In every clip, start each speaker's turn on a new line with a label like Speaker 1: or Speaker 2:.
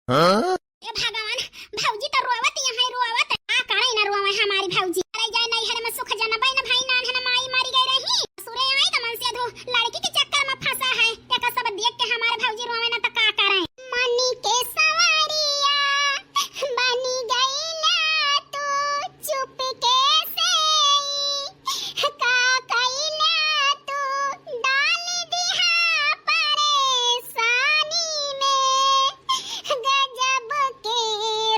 Speaker 1: ए भगवान भौजी तो रोवत यहाँ रोवत आ करे ना रोवे हमारी भौजी अरे जाए नहीं हरे में सुख जाना बहन भाई नान हन माई मारी गई रही सुरे आई तो मन से धो लड़की के चक्कर में फंसा है एक सब देख के हमारे भौजी रोवे ना तो का करे मनी के सवारिया बनी गई ना तू चुप कैसे का कइला तू डाल दिया परेशानी में गजब के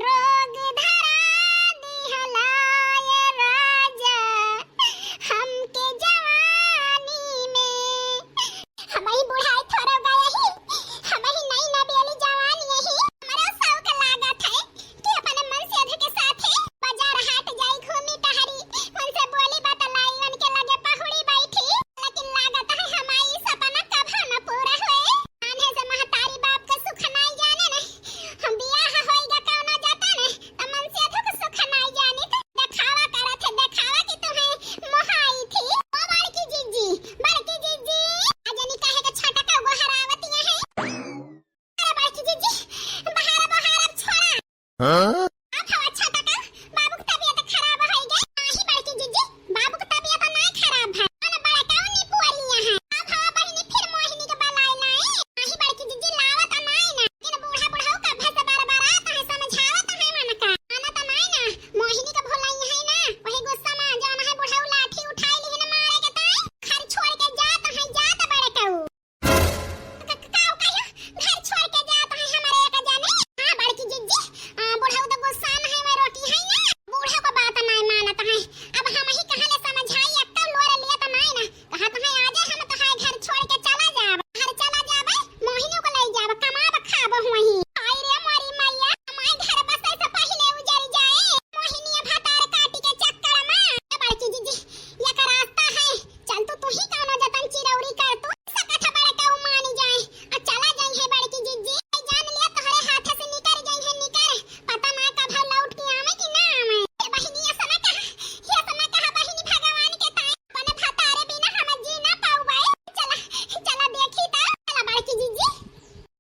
Speaker 1: रोग धरा दिहलाए राजा हमके जवानी में हमही बुढ़ाई थोड़ा गया ही हमही नई नबेली जवानी ही हमारा शौक लागत है कि अपने मन से अधिक के साथ बाजार हाट जाई घूमी टहरी उनसे बोली बतलाई उनके लगे पहुड़ी बैठी लेकिन लागत है हमारी सपना कभी न पूरा होए आने से महतारी बाप का सुख नहीं जाने ने हम बियाह होइगा कौना जाता ने त मन से अधिक सुख नहीं जाने त दिखावा करत है दिखावा कि तुम्हें मोहाई थी ओ बड़की जीजी आजनी काहे के छटका गो हरावतिया है अरे बड़की जीजी बहार अब छोड़ा आप हवा छटका बाबू की तबीयत खराब हो गई नाही बड़की जीजी बाबू की तबीयत नहीं खराब है अने बड़ा कौन नी पुअलिया है आप हवा बहिनी फिर मोहिनी के बलाई नहीं नाही बड़की जीजी लावत नहीं ना लेकिन बूढ़ा बुढ़ाऊ का भैंस बार-बार आता है समझावत है मन का आना तो नहीं ना मोहिनी के भोलाई है ना वही गुस्सा में जाना है बुढ़ाऊ लाठी उठाई ली न मारे के ताई घर छोड़ के जात है जात बड़े कहू काऊ कहियो घर छोड़ के जात है हमारे एक जाने हां बड़की जीजी बुढ़ाऊ तो गुस्सा में है मैं रोटी है ना बूढ़ा को बात नहीं मानत है अब हम ही कहां ले समझाई अब तो लोरे लिए तो नहीं ना कहा तो है आजे हम तो है घर छोड़ के चला जाब घर चला जाब मोहिनी को ले जाब कमाब खाब वही आई रे मोरी मैया हमारे घर बसे से पहले उजड़ जाए मोहिनी भातार काटी के चक्कर में ए बड़की जीजी ये का रास्ता है चल तू ही कानो जतन चिरौरी कर तू सकठ बड़े का मानी जाए आ चला जाई है बड़की जीजी जान लिया तोहरे हाथ से निकर जाई है निकर पता ना कब लौट के आवे कि ना आवे ए बहिनी ये समय कहा बहिनी भगवान के ताई अपने भातारे बिना हम जी ना पाऊबे चला देखी ता चला बड़की जीजी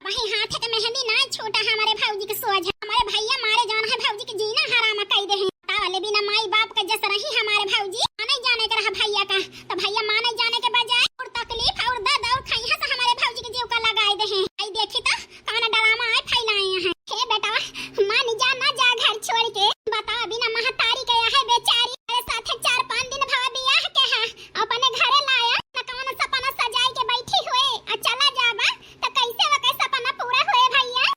Speaker 1: वही हाथ के मेहंदी ना छोटा हमारे भौजी के सोज हमारे भैया मारे जान है भौजी के जीना हराम कई दे हैं तावले बिना माई बाप के जस रही हमारे भौजी नहीं जाने के रहा भैया का तो भैया माने जाने के बजाय और तकलीफ और दर्द और खैया से हमारे भौजी के जीव का लगाए दे हैं आई देखी ता कौन डरामा आए फैलाए हैं हे बेटा मान जा ना जा घर छोड़ के बता बिना महतारी के है बेचारी अरे साथे 4-5 दिन भवा बियाह के है अपने घरे लाया न कौन सपना सजाई के बैठी हुए आ चला जाबा तो कैसे व कैसे सपना पूरा हुए भैया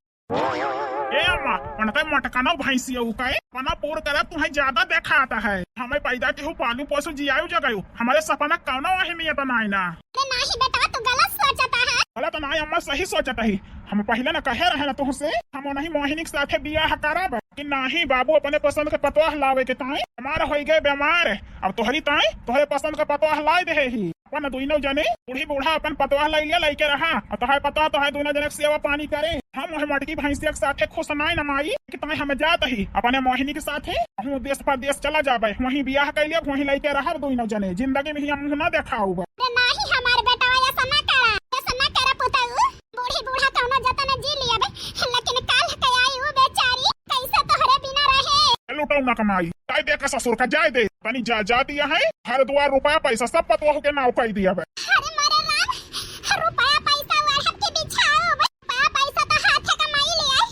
Speaker 2: ए अम्मा उनका मटकाना भैंसी उकाए पना पूर करे तुम्हें ज्यादा देखा आता है हमें पैदा के हो पालू पोसू जियायु जगायु हमारे सपना कौनो अहमियत नहीं ना
Speaker 1: अरे नहीं बेटा तू गलत सोचता है
Speaker 2: गलत नहीं अम्मा सही सोचता ही हम पहले न कहे रहे ना तुमसे हम नहीं मोहिनी के साथे बियाह करब कि नहीं बाबू अपने पसंद के पतवाह लावे के ताई हमारा हो गए बीमार अब तोहरी ताई तोहरे पसंद के पतवाह लाई दे ही अपन दोनों जने बूढ़ी बूढ़ा अपन पतवाह लाई लिया लाई के रहा और तोहे पता तो है दोनों जने सेवा पानी करे हम वह मटकी भैंसिया के साथे खुश नहीं न माई कि ताई हम जात ही अपने मोहिनी के साथे हम देश परदेश चला जाबे वहीं बियाह कर लिया वहीं लाई के रहा दोनों जने जिंदगी में हम ना देखाऊ
Speaker 1: नहीं हमारे बेटा ऐसा ना करा पुताऊ बूढ़ी बूढ़ा कौनो जतन जी लिया बे लेकिन काल के आई वो बेचारी कैसे तोहरे बिना रहे
Speaker 2: लुटाऊ ना कमाई जाय दे का ससुर का जाय दे तनी जा दिया है घर द्वार रुपया पैसा सब पतवाह के नाव कई दिया बे
Speaker 1: अरे मरे राम रुपया पैसा वाहब के बिछाओ रुपया पैसा तो हाथ से कमाई ले आई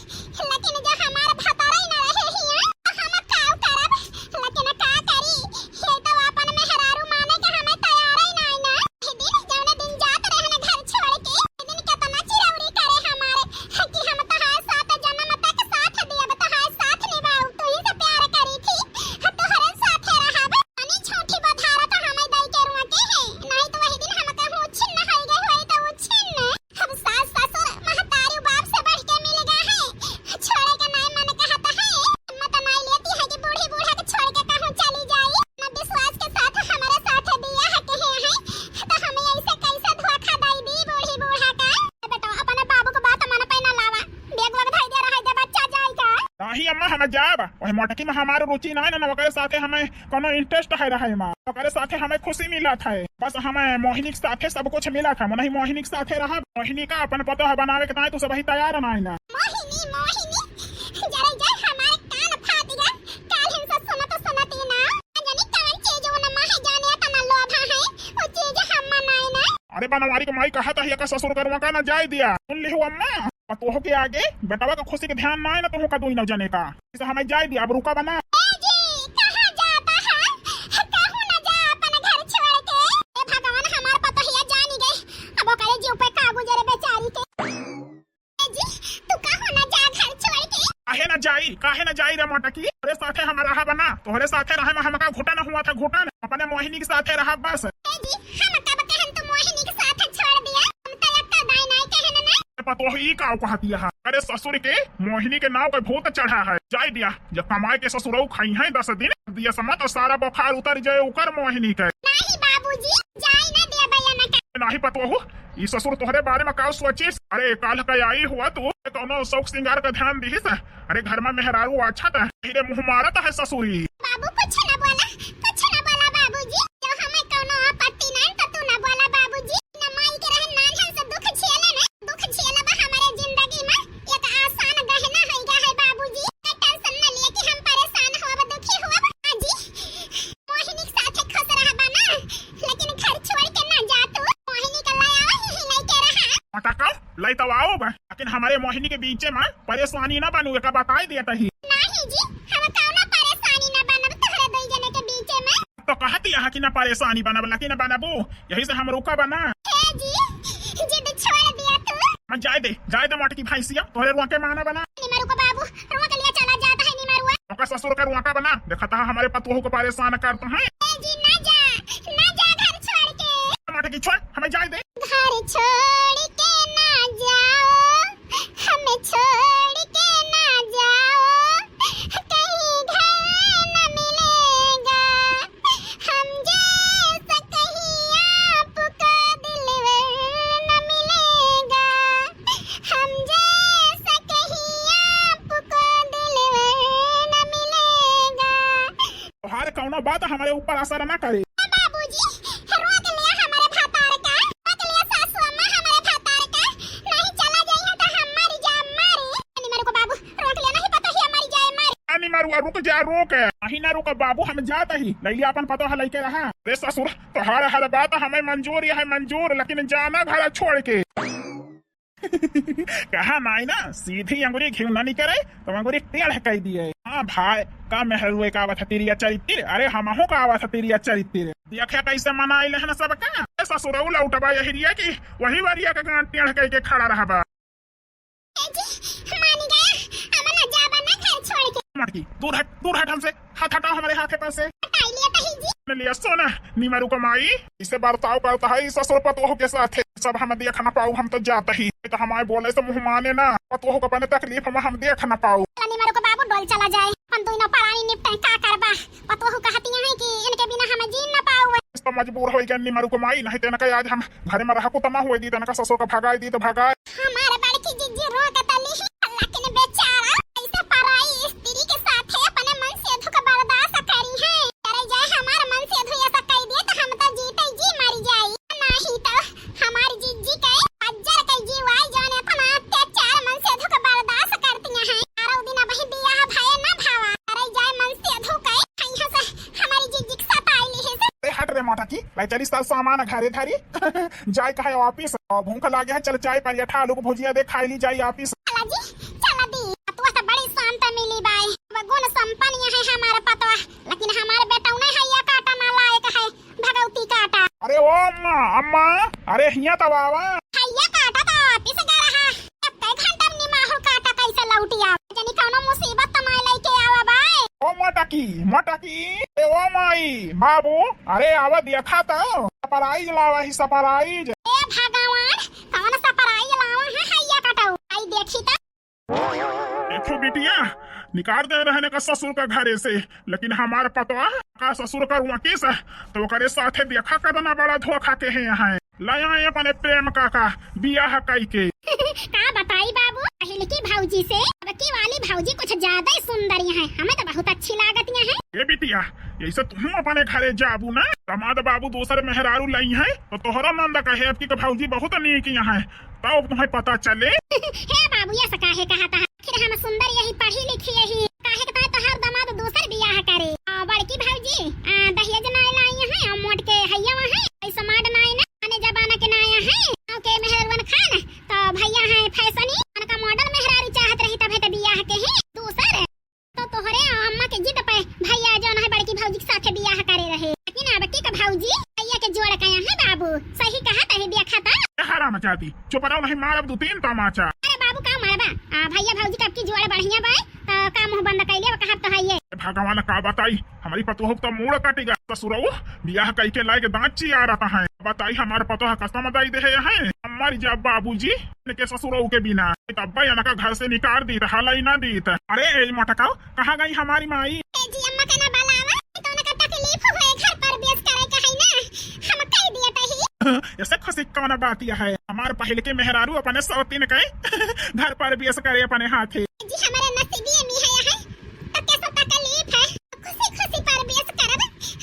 Speaker 1: लेकिन जो हमारे भतारा ना रहे हिया हम काव करब लेकिन का करी हे तो अपन मेहरारू माने के हमें तैयार ही नहीं ना दिन जौने दिन जात रहे ना घर छोड़ के दिन कितना चिरौरी करे हमारे कि हम तो हाय साथ जन्म तक साथ दिया तो हाय साथ निभाऊ तू ही से प्यार करी थी तोहरे साथे रहब अनि छोटी बधारा तो हमें दई के रुआ के है नहीं तो वही दिन हम कहूं छिन्न हो गए होई तो छिन्न हम सास ससुर महतारी बाप से बढ़ के मिलेगा है छोड़े का नहीं मन कहता है हिम्मत नहीं लेती है कि बूढ़ी बूढ़ा के छोड़ के कहूं चली जाई न विश्वास के साथ हमारे साथ दिया है के है तो हमें ऐसे कैसे धोखा दई दी बूढ़ी बूढ़ा का बेटा अपने बाबू को बात मन पे ना लावा बेग वग धई दे रहा है बच्चा जाई का
Speaker 2: नहीं अम्मा हम जाब वही मटकी में हमारे रुचि नहीं ना ओकरे साथे हमें कोनो इंटरेस्ट है रहे मां ओकरे साथे हमें खुशी मिला था बस हमें मोहिनी के साथे सब कुछ मिला था नहीं मोहिनी के साथे रहा मोहिनी का अपन पता है बनावे के ताई तो सब ही तैयार नहीं ना
Speaker 1: मोहिनी
Speaker 2: अरे बनवारी के माई कहा था का ससुर करवा का ना जाए दिया सुन ली अम्मा पतोह के आगे बेटावा का खुशी के ध्यान ना है ना तुम का दुई न जने का इसे हमें जाए दिया अब रुका बना
Speaker 1: ए जी कहां जाता है कहूं ना जा अपन घर छोड़ के ए भगवान हमार पतोहिया जानी गई अब ओकरे जीव पे का गुजरे बेचारी के ए जी तू कहूं ना जा घर छोड़ के
Speaker 2: काहे ना जाई रे मोटकी तोरे साथे हम रहा बना तोहरे साथे रहे में हमका घुटन हुआ था घुटन अपने मोहिनी के साथे रहा बस
Speaker 1: ए जी हम कब कहन तू मोहिनी के साथ छोड़ दिया हम तो एक दाई नहीं कहन ना
Speaker 2: पतोह ई का कहती है अरे ससुर के मोहिनी के नाव पे भूत चढ़ा है जाई दिया जब कमाए के ससुरऊ खाई है 10 दिन दिया समत और सारा बुखार उतर जाए उकर मोहिनी के
Speaker 1: नहीं बाबूजी जाई ना दिया भैया ना
Speaker 2: नहीं पतोह ई ससुर तोहरे बारे में का सोचिस अरे काल का आई हुआ तू कौनो शौक श्रृंगार का ध्यान दिहिस अरे घर में मेहरारू अच्छा था तेरे मुंह मारत है ससुरी
Speaker 1: बाबू कुछ ना बोला बाबूजी जो हमें कोनो आपत्ति नहीं तो तू ना बोला बाबूजी ना माई के रहन नान हम से दुख झेले बा हमारे जिंदगी में एक आसान गहना होइगा है बाबूजी टेंशन ना लिए कि हम परेशान होब दुखी होब जी मोहिनी के साथ खुश रहबा ना लेकिन घर छोड़ के ना जा तू मोहिनी के लाया ही नहीं के रहा
Speaker 2: मटका लई तो आओ बा लेकिन हमारे मोहिनी के बीच में परेशानी ना बनू का बताई देता ही
Speaker 1: नहीं जी हम कोनो परेशानी ना बनब तोहरे दई जने के बीच में
Speaker 2: तो कहती है कि ना परेशानी बनब लेकिन बनबू यही से हम रुका बना
Speaker 1: हे जी जिद छोड़ दिया तू
Speaker 2: मैं जाए दे मोटकी भैंसिया तोहरे रुआ के माना बना
Speaker 1: निमारू को बाबू रुआ के लिए चला जाता है निमारुआ
Speaker 2: ओका ससुर का रुआ का बना देखता है हमारे पतोह को परेशान करते हैं
Speaker 1: ए जी ना जा घर छोड़ के
Speaker 2: मोटकी छोड़ हमें जाए दे
Speaker 1: घर छोड़ के ना जाओ हमें छोड़ के ना जाओ कहीं घर न मिलेगा हम जैसा कहीं आपको दिलवर न मिलेगा हम जैसा कहीं आपको दिलवर न मिलेगा
Speaker 2: तोहार कौनो बात हमारे ऊपर असर ना करे
Speaker 1: बाबूजी रोक लिया हमारे भातार का रोक लिया सासू अम्मा हमारे भातार का नहीं चला जाइए तो हम मर जाए मारे निमारू को बाबू रोक लिया नहीं पता ही हमारी जाए मारे
Speaker 2: नहीं मारुआ रुक जा रोक नहीं ना रुका बाबू हम जाता ही लैया अपन पतो है लेके रहा रे ससुर तोहार हर बात हमें मंजूर है मंजूर लेकिन जाना घर छोड़ के कहा नाई ना सीधी अंगुरी घिव ना नहीं करे तो अंगुरी टेढ़ कह दिए हाँ भाई का मेहरुए का आवत तेरी चरित्र अरे हमहू का आवत तेरी चरित्र देखे कैसे मनाई लेहन सब का ससुरऊ लौटबा यही की वही वरिया का गांठ टेढ़ कह के खड़ा रहबा
Speaker 1: मानी गया हम ना जाबा ना घर छोड़ के
Speaker 2: मटकी दूर हट हमसे हाथ हटाओ हमारे हाथ पे से
Speaker 1: हटाई लिया तही जी
Speaker 2: लिया सोना निमरू कमाई इसे बर्ताव करता है इस ससुर पतोह के साथ सब हम देख न पाऊ हम तो जाते ही तो हमारे बोले से मुंह माने ना पतोह को अपने तकलीफ हम देख न पाऊ
Speaker 1: निमारू को बाबू डोल चला जाए हम दोनों परानी निपटे का करबा पतोह कहती है कि इनके बिना हम जी न पाऊ
Speaker 2: तो मजबूर हो गया निमरू कमाई नहीं तेन का आज हम घर में रह को तना हुए दी तेन का ससुर का भगाई दी तो भगाए
Speaker 1: हमारे बड़की जिज्जी रो के तली अल्लाह के ने बेचारा ऐसे पराई स्त्री के साथ है अपने मन से दुख बर्दाश्त करी है करे जाए हमारे मन से धुई ऐसा कह दिए तो हम तो जीते जी मर जाई नहीं तो हमारी जिज्जी के अज्जर के जीवाई जाने अपना अत्याचार मन से दुख बर्दाश्त करती हैं आरो दिन बही बियाह भय ना भावा करे जाए मन से दुख है यहां से हमारी जिज्जी के साथ आई ली है
Speaker 2: हट रे मोटा की लाई चली सामान घरे धारी जाए कहे ऑफिस भूख लागे है चल चाय पर ठा आलू को भुजिया दे खाई ली जाई ऑफिस
Speaker 1: चला जी चला दी तू तो बड़ी शांत मिली बाई गुण संपन्न है हमारा पतवा लेकिन हमारे बेटा उन्हें हैया काटा ना लायक है भगवती काटा
Speaker 2: अरे ओ अम्मा अरे हिया तब आवा
Speaker 1: हैया काटा तो ऑफिस जा रहा अब कई घंटा में माहौल काटा कैसे लौटिया जनी कोनो मुसीबत तो मैं लेके आवा बाई
Speaker 2: ओ मोटकी ए ओ माई बाबू अरे आवा देखा तो सपराइज लावा ही सपराइज
Speaker 1: ए भगवान कौन सा पराई लावा है हैया काटाऊ आई देखी त
Speaker 2: देखो बिटिया निकाल दे रहने का ससुर का घरे से लेकिन हमारे पतवा का ससुर का रुआकिस तो करे साथे देखा करना बड़ा धोखा के है यहाँ लाया अपने प्रेम का बियाह कई के
Speaker 1: का बताई बाबू पहले की भौजी से अब की वाली भौजी कुछ ज्यादा ही सुंदर है हमें तो बहुत अच्छी लागत है
Speaker 2: ये बिटिया ऐसे तुम अपने घरे जाबू ना दमाद बाबू दूसरे मेहरारू लाई है तो तोहरा नंद कहे आपकी भौजी बहुत नीक यहाँ है तब तुम्हें पता चले
Speaker 1: हे बाबू ये सका है कहा था फिर हम सुंदर यही पढ़ी लिखी यही काहे के तो हर दमाद दूसर बियाह करे बड़की भौजी दहेज नाय लाई है मोट के हैया है ऐसा माड नाय ना आने जमाना के नाय
Speaker 2: मचा दी। चुप रहो नहीं मारब 2-3 तमाचा।
Speaker 1: अरे बाबू का मारबा भैया भौजी कब की जुआड़ बढ़िया बा त का मुंह बंद कइले कहा तो है ये
Speaker 2: भगवान का बताई हमारी पतोह तो मूड़ कटेगा ससुरऊ बियाह कई के लायक दांत चिया रहा है। बताई हमारे पतोह कसम दाई दे है हमारी जब बाबूजी के ससुरऊ के बिना तब का घर से निकाल दी हाल ही ना दी। अरे मोटकाओ कहाँ गई हमारी माई?
Speaker 1: जी अम्मा का ना बलावा तो ना तकलीफ होए घर पर बेस करे के है ना हम कह दिया तही।
Speaker 2: ऐसे खुशी कौन बात यह है हमारे पहले के मेहरारू अपने सौतीन के घर पर बेस करे अपने हाथे।
Speaker 1: जी हमारे नसीबी में है यह तो कैसा तकलीफ है खुशी खुशी पर बेस करब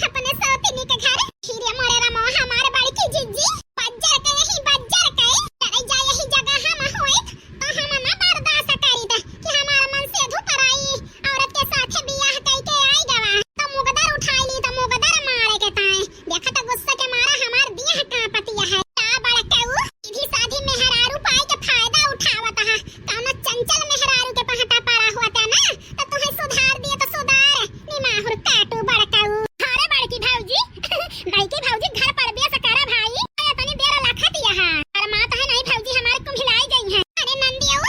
Speaker 1: अपने सौतीन के घर। हीरे मोरे रमो हमारे बड़ी की जिज्जी बज्जर के यही बज्जर के करे जाए यही जगह हम होए तो हम ना बर्दाश्त करी द कि हमारा मन से धुपर आई औरत के साथ बियाह कई के आई गवा तो मुगदर उठाई ली तो मुगदर मारे के ताए देखा तो गुस्से के मारा हमार दिया का पतिया है का बड़ा केऊ सीधी साधी मेहरारू पाई के फायदा उठावत है कौन चंचल मेहरारू के पहटा पारा हुआ था ना तो तुम्हें सुधार दिए तो सुधार निमाहुर काटू बड़ा केऊ। अरे बड़की भौजी बड़की भौजी घर पर बेस करा भाई तनी देर लखा दिया है अरे मां तो है नहीं भौजी हमारे को खिलाई गई है। अरे नंदियो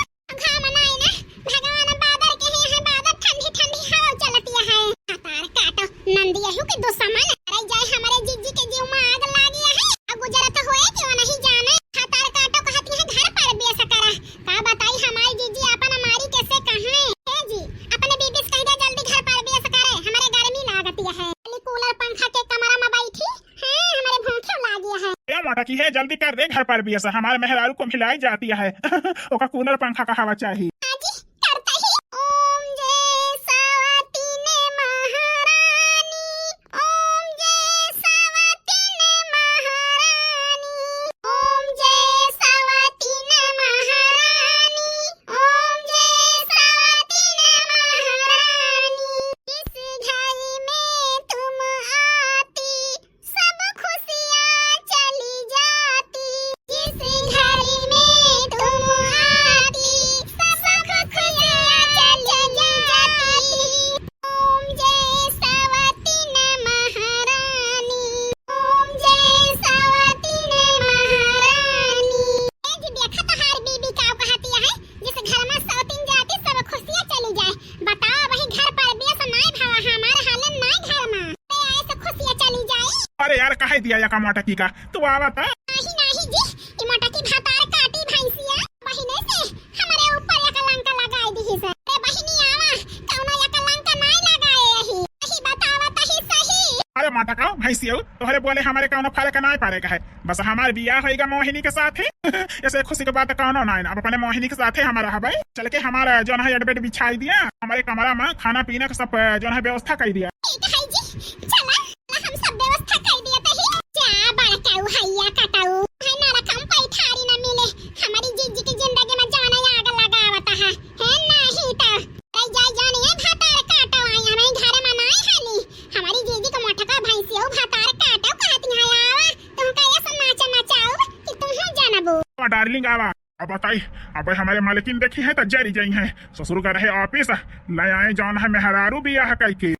Speaker 1: घाम नाई ना भगवान बादर के है बादर ठंडी ठंडी हवा चलती है तार काटो नंदियो के दुश्मन अरे जाए हमारे जिज्जी के जीव में आग लागी है अब गुजरत होए क्यों नहीं जाने तार काटो कहती है घर पर बेस करा का बताई हमारी जिज्जी अपन हमारी कैसे कहां है जी अपने बीबी से कह दे जल्दी घर पर बेस करे हमारे गर्मी लागती है कूलर पंखा के कमरा में बैठी हां हमारे भूखे लागी है।
Speaker 2: ए मोटा की है जल्दी कर दे घर पर बेस हमारे मेहरारू को खिलाई जाती है ओका कूलर पंखा का हवा चाहिए।
Speaker 1: हाजी करता ही ओम जय सवतीने महारानी ओम जय सवतीने महारानी ओम जय सवतीने महारानी ओम जय सवतीने महारानी इस घर में तुम आती सब खुशियाँ चली जाती जिस घर में तुम आती सब खुशियाँ चली जाती। ओम जय सवतीने महारानी ओम जय सवतीने महारानी। ए जी देखा तो हर बीबी का कहती है जिस घर में सौतीन जाती सब खुशियाँ चली जाए। बताओ वही घर पर बेस नहीं भावा हमारे हालन नहीं घर में ऐसे खुशियाँ चली जाए।
Speaker 2: अरे यार कहे दिया या का मोटा की का तू आवत है
Speaker 1: नहीं जी ये मोटा की भातार काटी भैंसिया बहिने से हमारे ऊपर एक लंका लगाई दी है। अरे बहिनी आवा कौनो एक लंका नहीं लगाए यही यही बतावत ही सही।
Speaker 2: अरे मोटा का भैंसियो तोहरे बोले हमारे कौनो फर्क नहीं पड़े का है बस हमारे बियाह होएगा मोहिनी के साथ है ऐसे खुशी के बात कौनो नहीं अब अपने मोहिनी के साथ है हमारा हवे चल के हमारा जो है बेड बिछाई दिया हमारे कमरा में खाना पीना का सब जो है व्यवस्था कर दिया।
Speaker 1: ठीक है जी चला हम सब व्यवस्था कर दिए तही जा बड़काऊ हैया कटाऊ है ना रकम पैठारी ना मिले हमारी जिज्जी की जिंदगी में जाना आग लगावत है नहीं तो अरे जा जाने भातार काटो आई हमें घर में नहीं हाली हमारी जिज्जी को मोटा का भैंसियो भातार काटो कहती है आवा तुम का ऐसा नाचा नचाओ कि तुम हो जानबो
Speaker 2: डार्लिंग आवा अब बताई अब हमारे मालकिन देखी है तो जरी जाई है ससुर का रहे ऑफिस ले आए जौन है मेहरारू बियाह करके